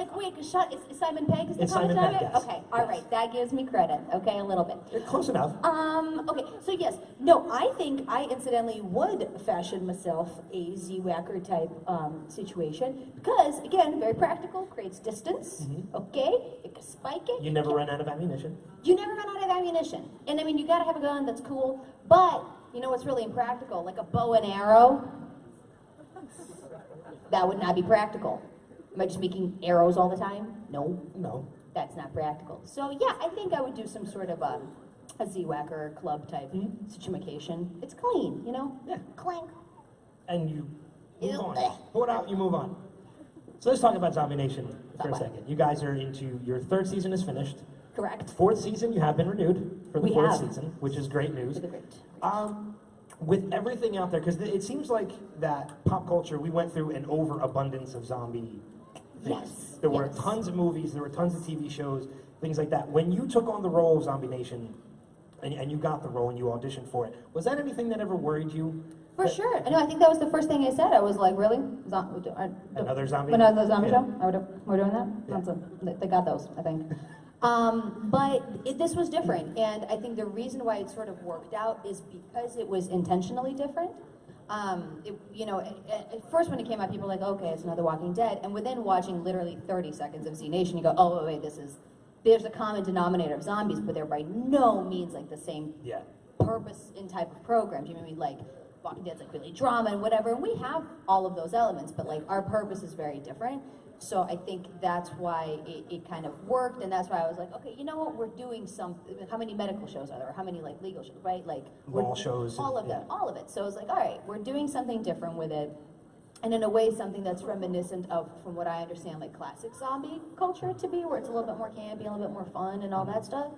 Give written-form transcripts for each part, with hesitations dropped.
like, wait, because is Simon Pegg is the It's comic Simon Pegg, genre? yes. Okay, all right, that gives me credit. Okay, a little bit. Close enough. Okay, so yes, no, I think I incidentally would fashion myself a Z-Whacker type situation because, again, very practical, creates distance, okay? You can spike it. You never run out of ammunition. You never run out of ammunition. And I mean, you gotta have a gun that's cool, but you know what's really impractical? Like a bow and arrow. That would not be practical. Am I just making arrows all the time? No. No. That's not practical. So yeah, I think I would do some sort of a Z-Whacker club type situation. It's clean, you know? Yeah. Clink. And you move on. Pull it out, you move on. So let's talk about Zombie Nation for a second. You guys are into, your third season is finished. Correct. Fourth season, you have been renewed for the fourth season, which is great news. For the great. With everything out there, because it seems like that pop culture, we went through an overabundance of zombie things. Yes. There were tons of movies, there were tons of TV shows, things like that. When you took on the role of Zombie Nation, and you got the role and you auditioned for it, was that anything that ever worried you? For sure. I know. I think that was the first thing I said. I was like, really? Another zombie? Another zombie Yeah. show? We're doing that? Yeah. They got those, I think. This was different, and I think the reason why it sort of worked out is because it was intentionally different. At first when it came out, people were like, okay, it's another Walking Dead, and within watching literally 30 seconds of Z Nation, you go, oh, wait, there's a common denominator of zombies, but they're by no means like the same purpose and type of programs. You know what I mean? Like, Walking Dead's like really drama and whatever, and we have all of those elements, but like our purpose is very different. So I think that's why it kind of worked, and that's why I was like, okay, you know what, we're doing how many medical shows are there? How many like legal shows, right? Like law shows. All of them, all of it. So I was like, all right, we're doing something different with it, and in a way something that's reminiscent of, from what I understand, like classic zombie culture to be, where it's a little bit more campy, a little bit more fun and all that stuff.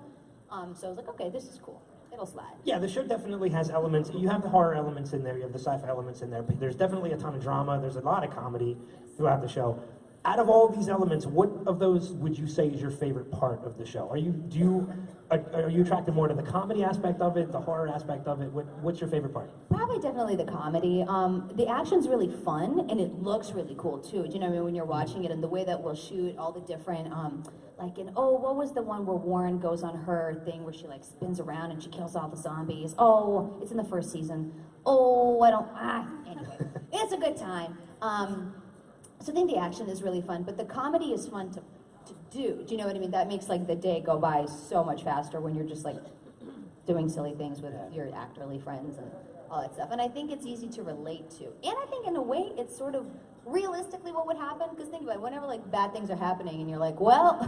So I was like, okay, this is cool. It'll slide. Yeah, the show definitely has elements. You have the horror elements in there, you have the sci-fi elements in there, but there's definitely a ton of drama, there's a lot of comedy throughout the show. Out of all these elements, what of those would you say is your favorite part of the show? Are you attracted more to the comedy aspect of it, the horror aspect of it? What's your favorite part? Probably definitely the comedy. The action's really fun, and it looks really cool too. Do you know what I mean? When you're watching it, and the way that we'll shoot all the different, what was the one where Warren goes on her thing where she like spins around and she kills all the zombies? Oh, it's in the first season. Anyway, it's a good time. So I think the action is really fun, but the comedy is fun to do. Do you know what I mean? That makes like the day go by so much faster when you're just like doing silly things with your actorly friends and all that stuff. And I think it's easy to relate to. And I think in a way it's sort of realistically what would happen, because think about it, whenever like bad things are happening and you're like, well,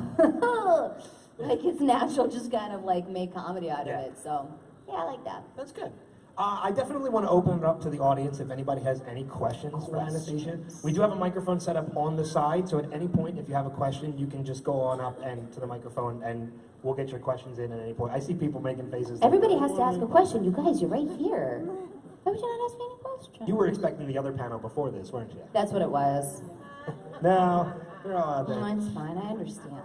like it's natural just kind of like make comedy out of it. So yeah, I like that. That's good. I definitely want to open it up to the audience if anybody has any questions for Anastasia. We do have a microphone set up on the side, so at any point, if you have a question, you can just go on up and to the microphone, and we'll get your questions in at any point. I see people making faces. Everybody has to ask a question. You guys, you're right here. Why would you not ask me any questions? You were expecting the other panel before this, weren't you? That's what it was. No, you're all out there. Mine's fine, I understand.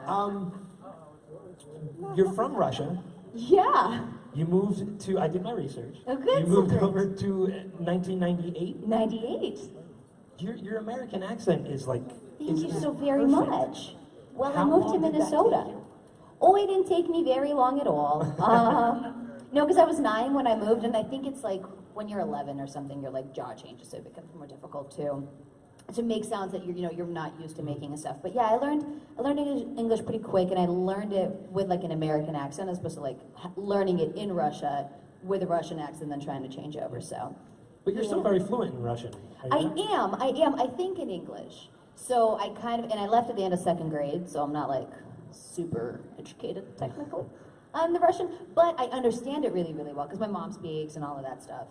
You're from Russia. Yeah. You moved to, I did my research. Oh, good. You moved over to 1998? 98. Your American accent is like... Thank you so very perfect. much. Well, How I moved to long did that Minnesota. take you? Oh, it didn't take me very long at all. No, because I was 9 when I moved, and I think it's like when you're 11 or something, your like jaw changes, so it becomes more difficult to make sounds that you're not used to making and stuff. But yeah, I learned English pretty quick, and I learned it with like an American accent as opposed to like learning it in Russia with a Russian accent and then trying to change over. So. But you're still very fluent in Russian. I am. I think in English. So I and I left at the end of 2nd grade, so I'm not like super educated technically on the Russian, but I understand it really, really well because my mom speaks and all of that stuff.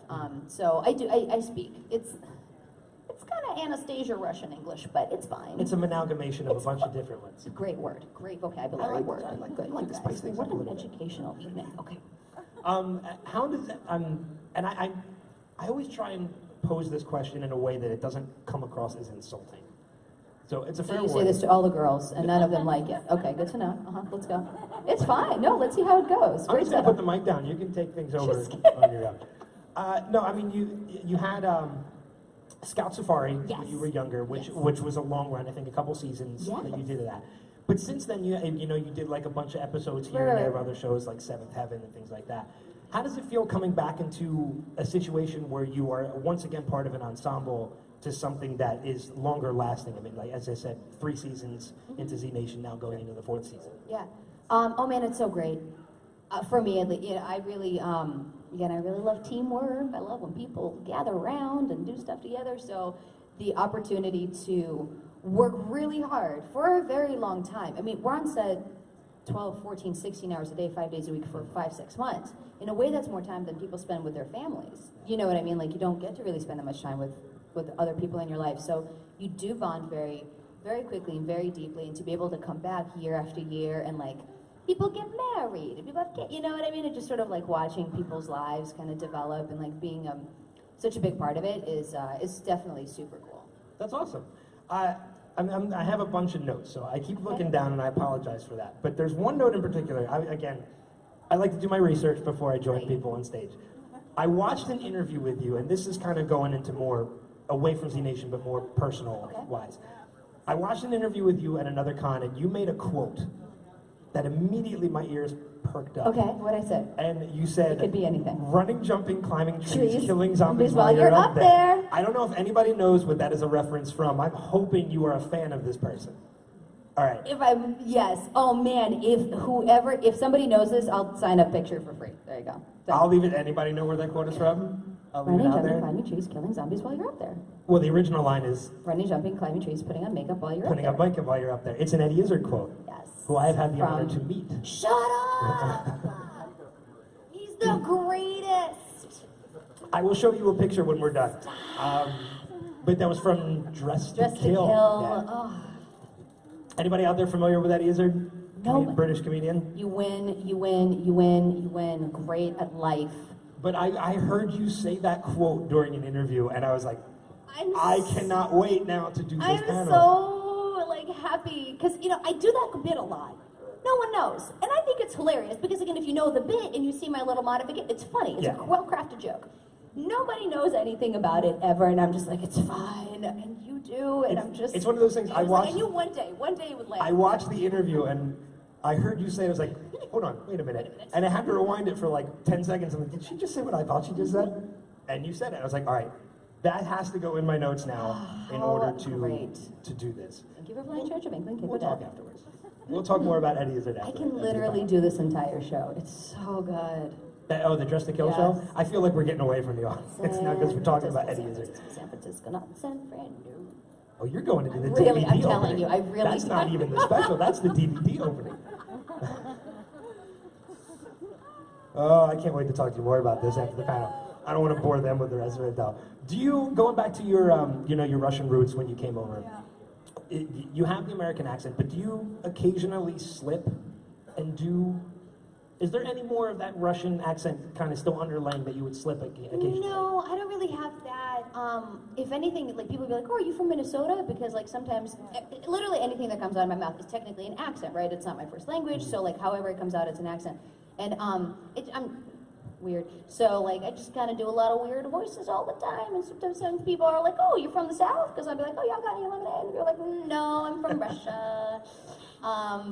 So I speak. It's kind of Anastasia Russian English, but it's fine. It's an amalgamation of a bunch of different ones. It's a great word, great vocabulary word. I like to spice things What up a an little bit. educational evening. Okay. How does that, and I always try and pose this question in a way that it doesn't come across as insulting. So it's a fair You say warning. this to all the girls, and none of them like it. Okay, good to know. Let's go. It's fine. No, let's see how it goes. I'm just gonna put the mic down. You can take things over on your own. No, I mean you had Scout Safari Yes. when you were younger, which Yes. which was a long run. I think a couple seasons Yeah. that you did of that. But since then, you did like a bunch of episodes here and Right. there of other shows like Seventh Heaven and things like that. How does it feel coming back into a situation where you are once again part of an ensemble to something that is longer lasting? I mean, like as I said, 3 seasons into Z Nation, now going into the 4th season. Yeah. Oh man, it's so great. For me, I really, again, I really love teamwork. I love when people gather around and do stuff together. So the opportunity to work really hard for a very long time. I mean, we're on set 12, 14, 16 hours a day, 5 days a week for 5, 6 months. In a way, that's more time than people spend with their families. You know what I mean? Like, you don't get to really spend that much time with other people in your life. So you do bond very, very quickly and very deeply. And to be able to come back year after year and like, people get married, and people have kids, you know what I mean? It's just sort of like watching people's lives kind of develop and like being such a big part of it is definitely super cool. That's awesome. I have a bunch of notes, so I keep looking down, and I apologize for that. But there's one note in particular. I like to do my research before I join people on stage. I watched an interview with you, and this is kind of going into more away from Z Nation, but more personal-wise. I watched an interview with you at another con, and you made a quote that immediately my ears perked up. Okay, what'd I say? And you said, It could be anything. Running, jumping, climbing trees, Trees, killing zombies while you're up there. I don't know if anybody knows what that is a reference from. I'm hoping you are a fan of this person. All right. Yes. Oh man, if somebody knows this, I'll sign a picture for free. There you go. Done. I'll leave it. Anybody know where that quote is from? I'll leave Running, it out jumping, there. climbing trees, killing zombies while you're up there. Well, the original line is Running, jumping, climbing trees, putting on makeup while you're putting up up there. makeup while you're up there. It's an Eddie Izzard quote, Yes. who I have had the honor From- to meet. Shut up! He's the greatest. I will show you a picture when we're done. But that was from Dress to Dressed to Kill. kill. Yeah. Oh, Anybody out there familiar with Eddie Izzard? No. British comedian. you win, you win, you win, you win. Great at life. But I heard you say that quote during an interview, and I was like, I'm I cannot wait now to do this I'm panel. so like happy because I do that bit a lot. No one knows, and I think it's hilarious because again, if you know the bit and you see my little modification, it's funny. It's Yeah. a well-crafted joke. Nobody knows anything about it ever, and I'm just like, it's fine, and you do, and I'm just. It's one of those things I watched. I knew one day it would land. I watched the interview, and I heard you say it. I was like, hold on, wait a minute. And I had to rewind it for like 10 seconds. I'm like, did she just say what I thought she just said? And you said it. I was like, all right, that has to go in my notes now in order Great. to do this. Thank you for playing Church of England. We'll talk afterwards. We'll talk more about Eddie Izzard I after. can literally do this entire show. It's so good. The Dress to Kill Yes. show? I feel like we're getting away from the audience now because we're talking about Eddie Izzard. San Francisco, not San Fran. Oh, you're going to do the Really, DVD I'm telling opening. you, I really That's not even the special, that's the DVD opening. Oh, I can't wait to talk to you more about this after the panel. I don't want to bore them with the rest of it though. Do you, going back to your, your Russian roots when you came over, you have the American accent, but do you occasionally slip and is there any more of that Russian accent kind of still underlying that you would slip occasionally? No, I don't really have that. If anything, like people be like, "Oh, are you from Minnesota?" Because like sometimes, literally anything that comes out of my mouth is technically an accent, right? It's not my first language, so like however it comes out, it's an accent. And I'm weird, so like I just kind of do a lot of weird voices all the time. And sometimes people are like, "Oh, you're from the South?" Because I'll be like, "Oh, y'all got any lemonade?" And they're like, "No, I'm from Russia."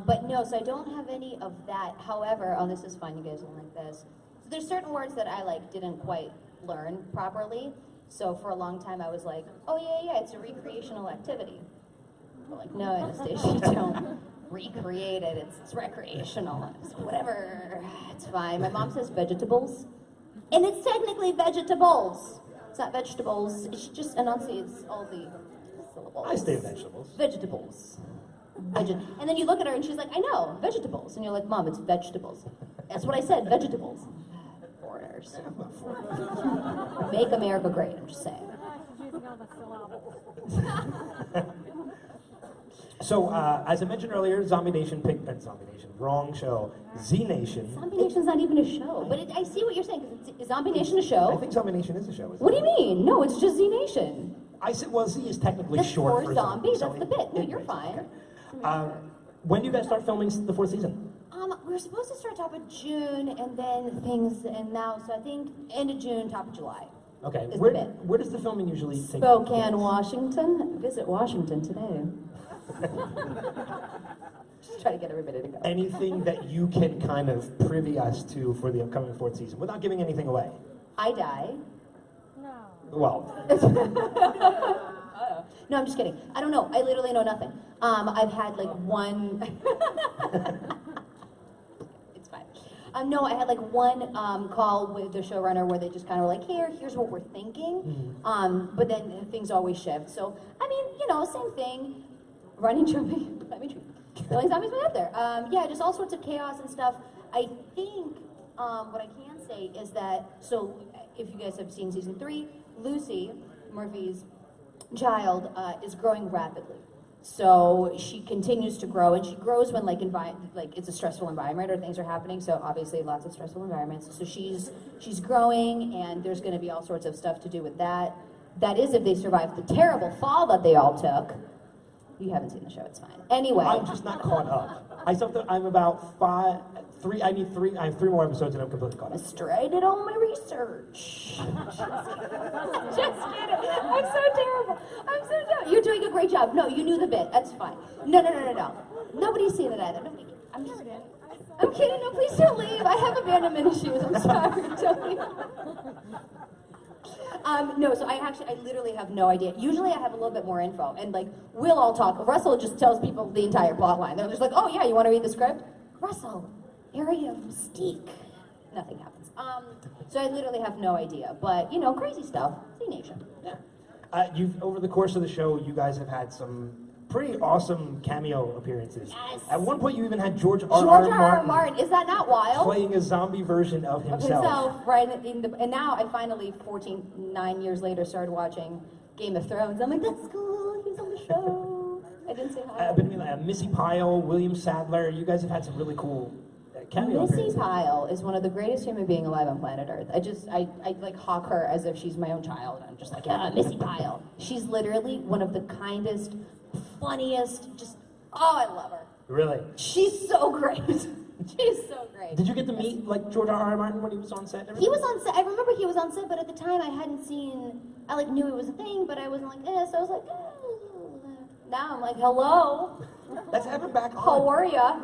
But no, so I don't have any of that. However, oh, this is fun. You guys will like this. So there's certain words that I like didn't quite learn properly. So for a long time, I was like, "Oh yeah, it's a recreational activity." But like, no, Anastasia, don't recreate it. It's recreational. So whatever, it's fine. My mom says vegetables, and it's technically vegetables. It's not vegetables. It just enunciates all the syllables. I stay vegetables. Vegetables. And then you look at her and she's like, I know, vegetables. And you're like, Mom, it's vegetables. That's what I said, vegetables. Foreigners. Make America great, I'm just saying. So, as I mentioned earlier, Zombie Nation picked Zombie Nation, wrong show. Z Nation. Zombie Nation's not even a show. But I see what you're saying, because is Zombie Nation a show? I think Zombie Nation is a show. What do you mean? No, it's just Z Nation. I said, well, Z is technically That's short for for zombie, zombie. that's the bit. No, you're fine. When do you guys start filming the 4th season? We were supposed to start top of June, and then things, and now, so I think end of June, top of July. Okay. Is the Where, bit. where does the filming usually take place? Spokane, Washington. Visit Washington today. Just try to get everybody to go. Anything that you can kind of privy us to for the upcoming fourth season without giving anything away? I die. Well, No, I'm just kidding. I don't know. I literally know nothing. I've had like one. It's fine. No, I had like one call with the showrunner where they just kind of were like, here's what we're thinking. But then things always shift. So, I mean, you know, same thing. Running, jumping, climbing trees, killing zombies went out there. Yeah, just all sorts of chaos and stuff. I think what I can say is that, so if you guys have seen season 3, Lucy, Murphy's child, is growing rapidly. So she continues to grow, and she grows when like it's a stressful environment or things are happening. So obviously lots of stressful environments. So she's growing, and there's going to be all sorts of stuff to do with that. That is if they survive the terrible fall that they all took. You haven't seen the show, it's fine. Anyway. I'm just not caught up. I'm about I have 3 more episodes and I'm completely caught up. I did all my research. Just kidding. I'm so terrible. You're doing a great job. No, you knew the bit. That's fine. No. Nobody's seen it either. Nobody. I'm kidding. No, please don't leave. I have abandonment issues. I'm sorry. Don't leave. No, so I literally have no idea. Usually I have a little bit more info, and like, we'll all talk. Russell just tells people the entire plot line. They're just like, oh yeah, you want to read the script? Russell, area of mystique. Nothing happens. So I literally have no idea, but you know, crazy stuff. Z Nation. Yeah. Over the course of the show, you guys have had some pretty awesome cameo appearances. Yes. At one point, you even had George R. R. Martin. Is that not wild? Playing a zombie version of himself. Right, and now I finally, 9 years later, started watching Game of Thrones. I'm like, that's cool, he's on the show. I didn't say hi. Missy Pyle, William Sadler, you guys have had some really cool cameo appearances. Missy Pyle is one of the greatest human beings alive on planet Earth. I like hawk her as if she's my own child. And I'm just like, Missy Pyle. She's literally one of the kindest, funniest, I love her. Really? She's so great. She's so great. Did you get to meet like George R. Martin when he was on set? He was on set. I remember he was on set, but at the time I hadn't seen. I like knew it was a thing, but I wasn't like, so I was like, now I'm like, hello. Let's have him back on. How are ya?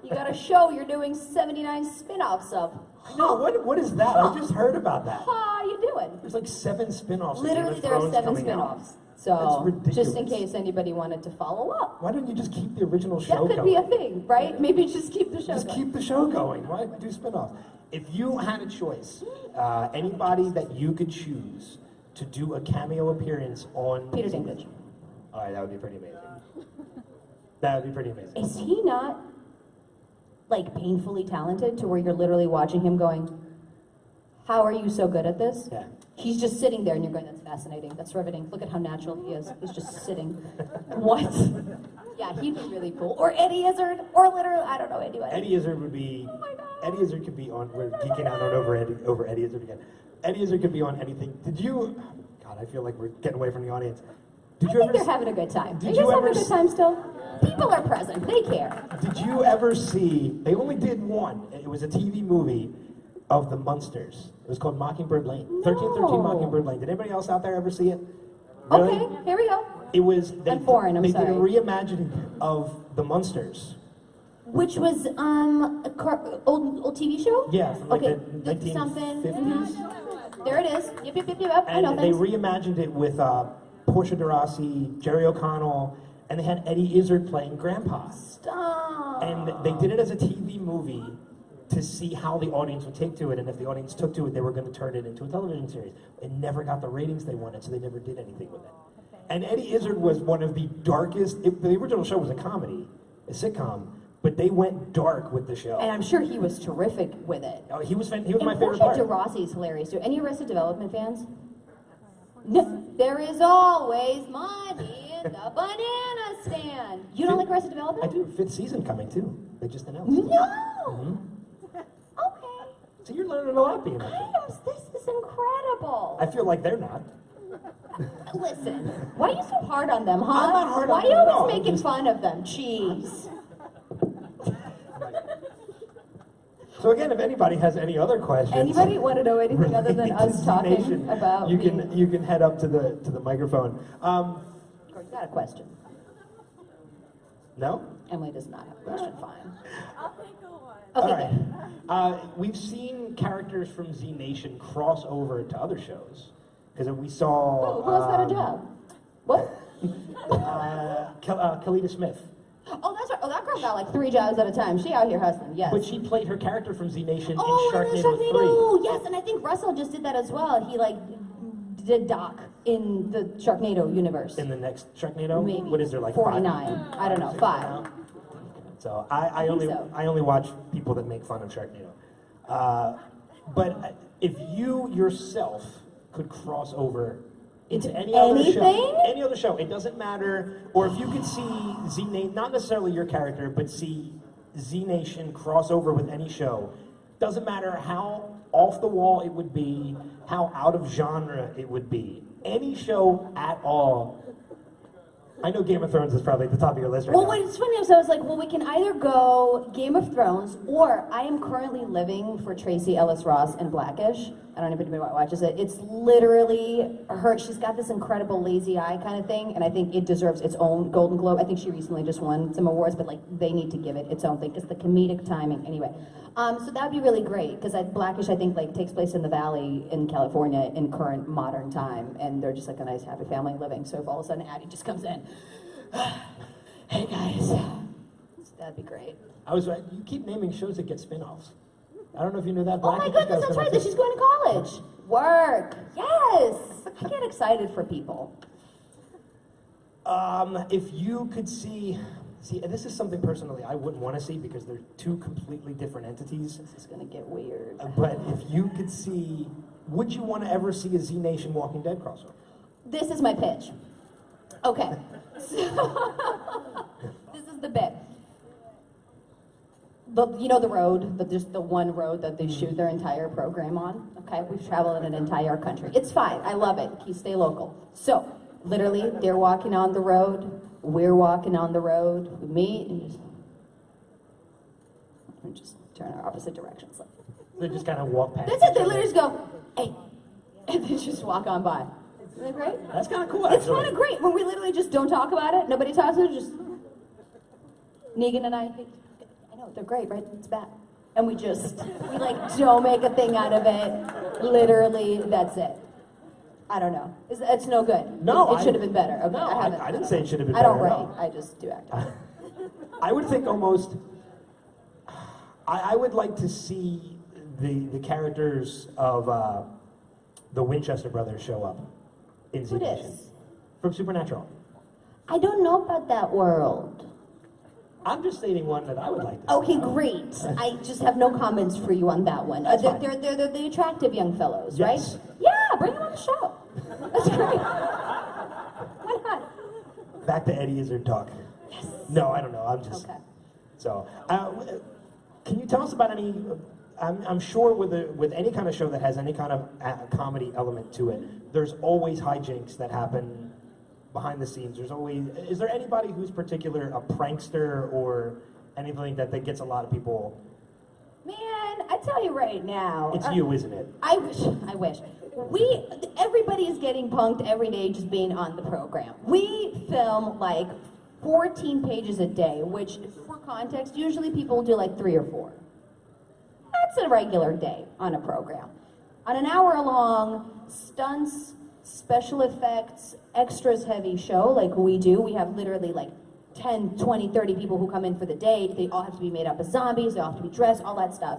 You got a show you're doing 79 spin-offs of. I know. What is that? I just heard about that. How you doing? There's like 7 spin-offs. Literally, there are 7 spin-offs. So, just in case anybody wanted to follow up. Why don't you just keep the original show going? That could be a thing, right? Maybe just keep the show going. Just keep the show going. Why do spin-offs? If you had a choice, anybody that you could choose to do a cameo appearance on... Peter Dinklage. All right, that would be pretty amazing. That would be pretty amazing. Is he not, like, painfully talented to where you're literally watching him going, how are you so good at this? Yeah. He's just sitting there and you're going, that's fascinating, that's riveting. Look at how natural he is. He's just sitting. What? Yeah, he'd be really cool. Or Eddie Izzard, or literally, I don't know, anyone. Eddie Izzard would be... Oh my God. Eddie Izzard could be on... We're geeking out on over Eddie Izzard again. Eddie Izzard could be on anything. Did you... God, I feel like we're getting away from the audience. I think they're having a good time. Did Are you you guys ever having a good time still? People are present. They care. Did you ever see... They only did one. It was a TV movie of the Munsters. It was called Mockingbird Lane. No. 1313 Mockingbird Lane. Did anybody else out there ever see it? Really? Okay, here we go. It was... I'm foreign, I'm they sorry. did a reimagining of the Munsters. Which was a old TV show? Yeah, from like okay. the 1950s. Something. There it is. Yep. I know And they things. reimagined it with Portia de Rossi, Jerry O'Connell, and they had Eddie Izzard playing Grandpa. Stop. And they did it as a TV movie to see how the audience would take to it, and if the audience took to it, they were going to turn it into a television series. It never got the ratings they wanted, so they never did anything with it. And Eddie Izzard was one of the darkest... the original show was a comedy, a sitcom, but they went dark with the show. And I'm sure he was terrific with it. Oh, he was my favorite Portia part. de Rossi is hilarious too. Any Arrested Development fans? No, there is always money in the banana stand. You don't like Arrested Development? I do. 5th season coming too. They just announced. No. Mm-hmm. Okay. So you're learning a lot being up there. This is incredible. I feel like they're not. Listen, why are you so hard on them, huh? I'm not hard why on are you them at always all. making fun of them? Jeez. So again, if anybody has any other questions, Anybody want to know anything other than related to us Z talking Nation, about you being- can you can head up to the microphone. Or you got a question? No? Emily does not have a question. Fine. I'll think of one. Okay. All right. We've seen characters from Z Nation cross over to other shows because we saw. Oh, who else got a job? What? Kalita Smith. Oh, that's right. Oh, that girl got like 3 jobs at a time. She out here hustling. Yes. But she played her character from Z Nation Oh, in in the Sharknado 3. Sharknado! Yes, and I think Russell just did that as well. He like did Doc in the Sharknado universe. In the next Sharknado? Maybe. What is there, like 49. 5? I don't know, 5. now? So I only watch people that make fun of Sharknado. But if you yourself could cross over into any other show, it doesn't matter, or if you could see Z Nation, not necessarily your character, but see Z Nation cross over with any show, doesn't matter how off the wall it would be, how out of genre it would be, any show at all. I know Game of Thrones is probably at the top of your list right now. Well, it's funny, so I was like, well, we can either go Game of Thrones, or I am currently living for Tracy Ellis Ross in Blackish. I don't know if anybody watches it. It's literally her, she's got this incredible lazy eye kind of thing, and I think it deserves its own Golden Globe. I think she recently just won some awards, but like, they need to give it its own thing. It's the comedic timing, anyway. So that'd be really great, because Blackish, I think, like, takes place in the Valley in California in current modern time, and they're just like a nice, happy family living. So if all of a sudden Addie just comes in, hey guys, so that'd be great. You keep naming shows that get spin-offs. I don't know if you knew that. Oh my Blackish goodness, got a that's right, spin-off that too. she's going to college. Work, yes. I get excited for people. If you could see, this is something personally I wouldn't want to see because they're two completely different entities. This is gonna get weird. But if you could see, would you want to ever see a Z Nation Walking Dead crossover? This is my pitch. Okay, so this is the bit. You know the road, just the one road that they shoot their entire program on? Okay, we've traveled in an entire country. It's fine, I love it, stay local. So, literally, they're walking on the road, we're walking on the road, we meet, and just turn our opposite directions. Like, They just kind of walk past. that's it, they literally just go, hey, and they just walk on by. Isn't that great? That's kind of cool, It's actually. kind of great when we literally just don't talk about it. Nobody talks about it. Just Negan and I know they're great, right? It's bad, and we like don't make a thing out of it. Literally, that's it. I don't know. It's no good. No, it should have been better. Okay, no, I didn't say it should have been I don't better at write. all. I just do acting. I would think almost. I would like to see the characters of the Winchester brothers show up in Z Who Nation dis? from Supernatural. I don't know about that world. I'm just stating one that I would like to see. Okay, great. I just have no comments for you on that one. That's fine. They're the attractive young fellows, Yes. right? Yeah, bring them on the show. That's great. Why not? Back to Eddie Izzard talk. Yes. No, I don't know. I'm just. Okay. So, can you tell us about any? I'm sure with any kind of show that has any kind of comedy element to it, there's always hijinks that happen behind the scenes. There's always. Is there anybody who's particular a prankster or anything that gets a lot of people? Man, I tell you right now. It's you, isn't it? I wish. Everybody is getting punked every day just being on the program. We film like 14 pages a day, which for context, usually people do like 3 or 4. That's a regular day on a program. On an hour-long stunts, special effects, extras heavy show like we do, we have literally like 10, 20, 30 people who come in for the day. They all have to be made up as zombies, they all have to be dressed, all that stuff.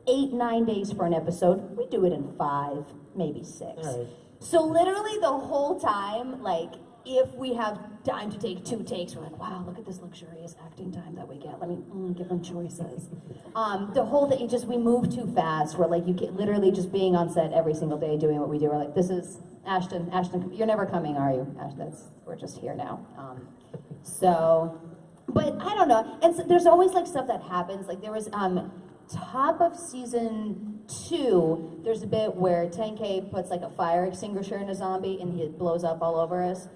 8, 9 days for an episode. We do it in 5, maybe 6. All right. So literally the whole time, like, if we have time to take 2 takes, we're like, wow, look at this luxurious acting time that we get. Let me give them choices. The whole thing, we move too fast. We're like, you get literally just being on set every single day doing what we do. We're like, this is Ashton, you're never coming, are you? Ashton, we're just here now. But I don't know. And so there's always like stuff that happens. Like there was, top of season 2, there's a bit where 10K puts like a fire extinguisher in a zombie and it blows up all over us.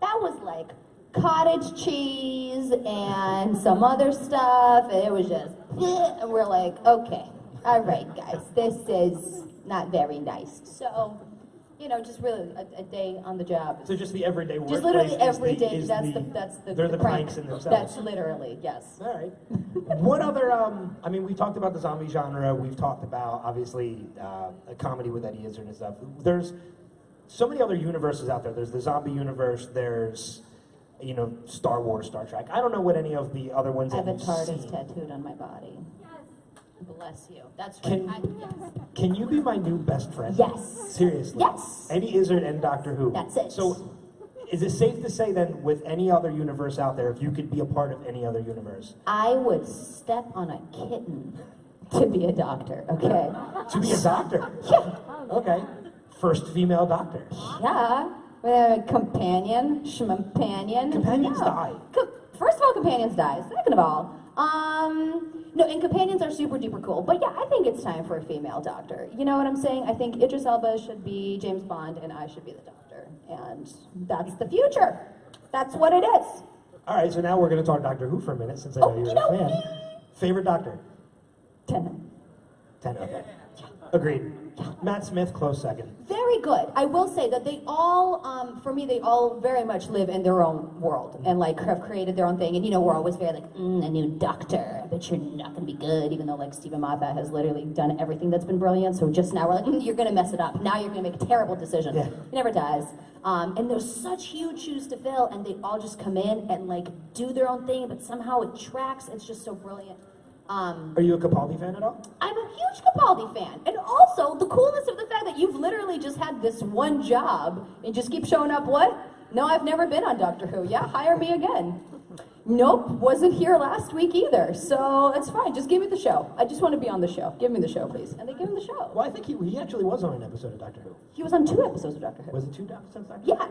That was like cottage cheese and some other stuff, and it was just, and we're like, okay, All right, guys, this is not very nice. So, you know, just really a day on the job. So just the everyday workplace. Just literally is every the- day. is That's they're the prank. pranks in themselves. That's literally, yes. All right. What other? I mean, we talked about the zombie genre. We've talked about obviously a comedy with Eddie Izzard and stuff. There's so many other universes out there. There's the zombie universe. There's, you know, Star Wars, Star Trek. I don't know what any of the other ones that you've Avatar is seen. tattooed on my body. Bless you. That's right. Yes. Can you be my new best friend? Yes. Seriously. Yes. Eddie Izzard and Doctor Who. That's it. So, is it safe to say then, with any other universe out there, if you could be a part of any other universe? I would step on a kitten to be a doctor, okay? To be a doctor? Yeah. Okay. First female doctor. Yeah. Companion, schmampanion. Companions Yeah. die. First of all, companions die. Second of all, no, and companions are super duper cool. But yeah, I think it's time for a female doctor. You know what I'm saying? I think Idris Elba should be James Bond and I should be the doctor. And that's the future. That's what it is. All right, so now we're going to talk Doctor Who for a minute, since I know you're a fan. Favorite doctor? Tennant. 10, okay. Agreed. Matt Smith, close second. Very good. I will say that they all, for me, they all very much live in their own world and like have created their own thing. And you know, we're always very like, a new doctor. I bet you're not gonna be good, even though like Stephen Moffat has literally done everything that's been brilliant. So just now we're like, you're gonna mess it up. Now you're gonna make a terrible decision. Yeah. He never does. And there's such huge shoes to fill, and they all just come in and like do their own thing, but somehow it tracks. It's just so brilliant. Are you a Capaldi fan at all? I'm a huge Capaldi fan. And also, the coolness of the fact that you've literally just had this one job and just keep showing up, what? No, I've never been on Doctor Who. Yeah, hire me again. Nope, wasn't here last week either. So it's fine, just give me the show. I just want to be on the show. Give me the show, please. And they give him the show. Well, I think he actually was on an episode of Doctor Who. He was on 2 episodes of Doctor Who. Was it 2 episodes of Doctor Who? Yeah.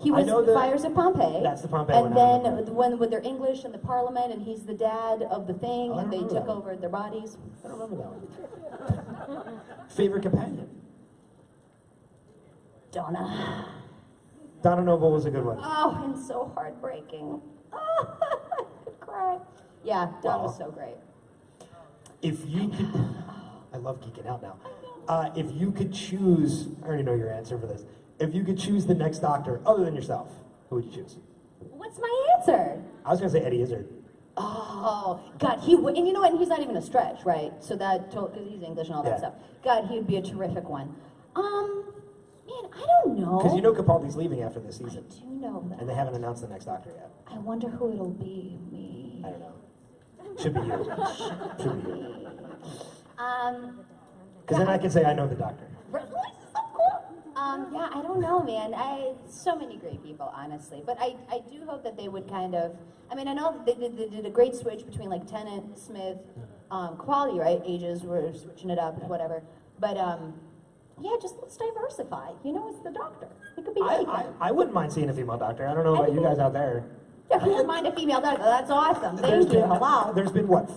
He I was know the that- Fires of Pompeii. That's the Pompeii And one, I then remember. the one with their English and the Parliament, and he's the dad of the thing, Oh, I and they remember took that. over their bodies. I don't remember that one. Favorite companion? Donna. Donna Noble was a good one. Oh, and so heartbreaking. Oh, I could cry. Yeah, Dawn was so great. If you could, I love geeking out now. If you could choose, I already know your answer for this. If you could choose the next doctor other than yourself, who would you choose? What's my answer? I was gonna say Eddie Izzard. Oh, God, he would, and you know what, and he's not even a stretch, right? So that, because he's English and all that Yeah. stuff. God, he would be a terrific one. Man, I don't know. Because you know Capaldi's leaving after this I season, do know that. and they haven't announced the next doctor yet. I wonder who it'll be. Me. I don't know. Should be you. Should be you. Because then I can say I know the doctor. Really? So cool. Yeah, I don't know, man. So many great people, honestly. But I do hope that they would kind of, I mean, I know they did a great switch between like Tennant, Smith, Quality, right? Ages, we're switching it up, whatever. But yeah, just let's diversify. You know, it's the doctor. It could be anything. I wouldn't mind seeing a female doctor. I don't know about you guys out there. Yeah, who would mind a female doctor? That's awesome. Thank you. Hello. There's been what,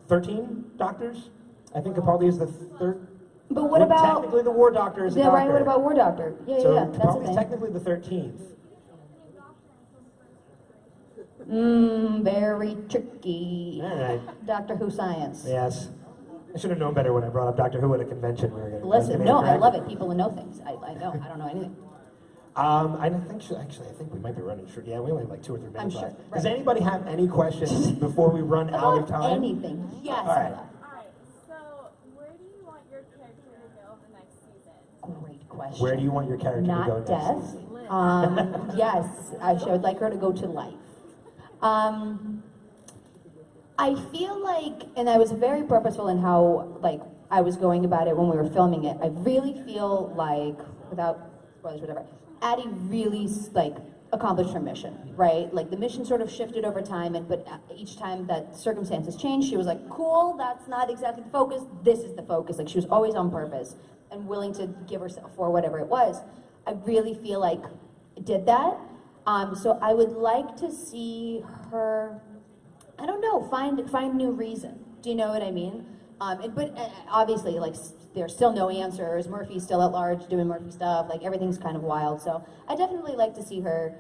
13 doctors? I think Capaldi is the third. But what about? Technically, the war doctor is a Yeah, doctor. right. What about War Doctor? Yeah, So yeah, that's a Capaldi's thing. technically the 13th. Very tricky. All right. Doctor Who science. Yes. I should have known better when I brought up Doctor Who at a convention. We were gonna, Listen, no, I love it. People who know things. I know. I don't know anything. I think actually, I think we might be running short. Yeah, we only have like 2 or 3 minutes I'm sure, left. Does right. anybody have any questions before we run out of About time? anything. Yes. All right. Alright, so where do you want your character to go the next season? Great question. Where do you want your character to go Not next death. season? Yes, I would like her to go to life. I feel like, and I was very purposeful in how like I was going about it when we were filming it. I really feel like, without spoilers, whatever, Addie really like accomplished her mission, right? Like the mission sort of shifted over time, but each time that circumstances changed, she was like, "Cool, that's not exactly the focus. This is the focus." Like she was always on purpose and willing to give herself for whatever it was. I really feel like it did that. So I would like to see her, I don't know, find new reason. Do you know what I mean? But obviously, like, there's still no answers. Murphy's still at large doing Murphy stuff. Like, everything's kind of wild. So I definitely like to see her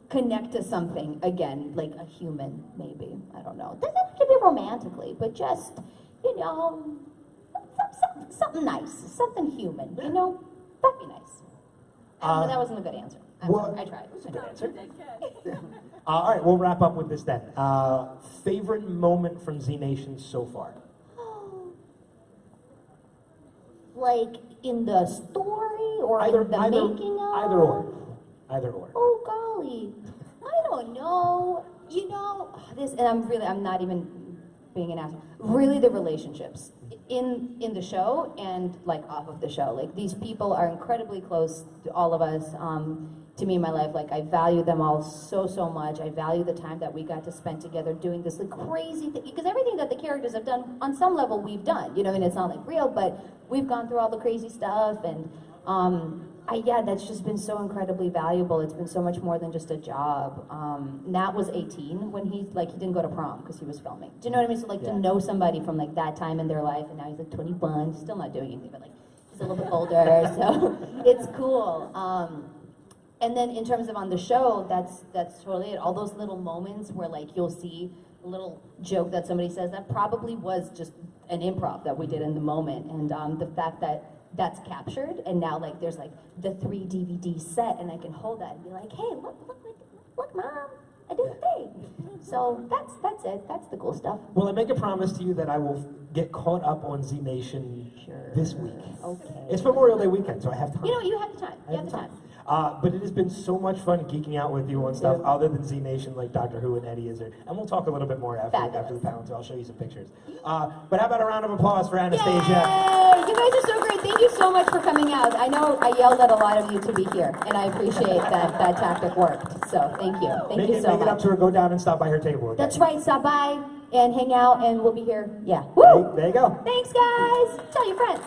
connect to something again, like a human, maybe. I don't know. Doesn't have to be romantically, but just, you know, something nice, something human, you know? That'd be nice. That wasn't a good answer. I tried. That's a good answer. Did good. All right, we'll wrap up with this then. Favorite moment from Z Nation so far? Like in the story or in the making of? Either or. Oh golly, I don't know. You know this, and I'm not even being an asshole. Really, the relationships in the show and like off of the show. Like these people are incredibly close to all of us. To me in my life, like I value them all so much. I value the time that we got to spend together doing this like crazy thing, because everything that the characters have done on some level we've done, you know, and it's not like real, but we've gone through all the crazy stuff, and that's just been so incredibly valuable. It's been so much more than just a job. Nat was 18 when he didn't go to prom because he was filming. Do you know what I mean? So like to know somebody from like that time in their life, and now he's like 21, still not doing anything, but like he's a little bit older, so it's cool. And then in terms of on the show, that's totally it. All those little moments where like you'll see a little joke that somebody says that probably was just an improv that we did in the moment, and the fact that that's captured, and now like there's like the 3 DVD set, and I can hold that and be like, hey, look, Mom, I did the thing. So that's it. That's the cool stuff. Well, I make a promise to you that I will get caught up on Z Nation this week. Okay. It's Memorial Day weekend, so I have time. You know, you have the time. You have the time. But it has been so much fun geeking out with you on stuff other than Z Nation, like Doctor Who and Eddie Izzard. And we'll talk a little bit more after the panel, too. I'll show you some pictures. But how about a round of applause for Anastasia? Yay! You guys are so great. Thank you so much for coming out. I know I yelled at a lot of you to be here, and I appreciate that tactic worked. So thank you. Thank you so Make it up much. to her. Go down and stop by her table. Okay? That's right. Stop by and hang out, and we'll be here. Yeah. Woo! There you go. Thanks, guys. Tell your friends.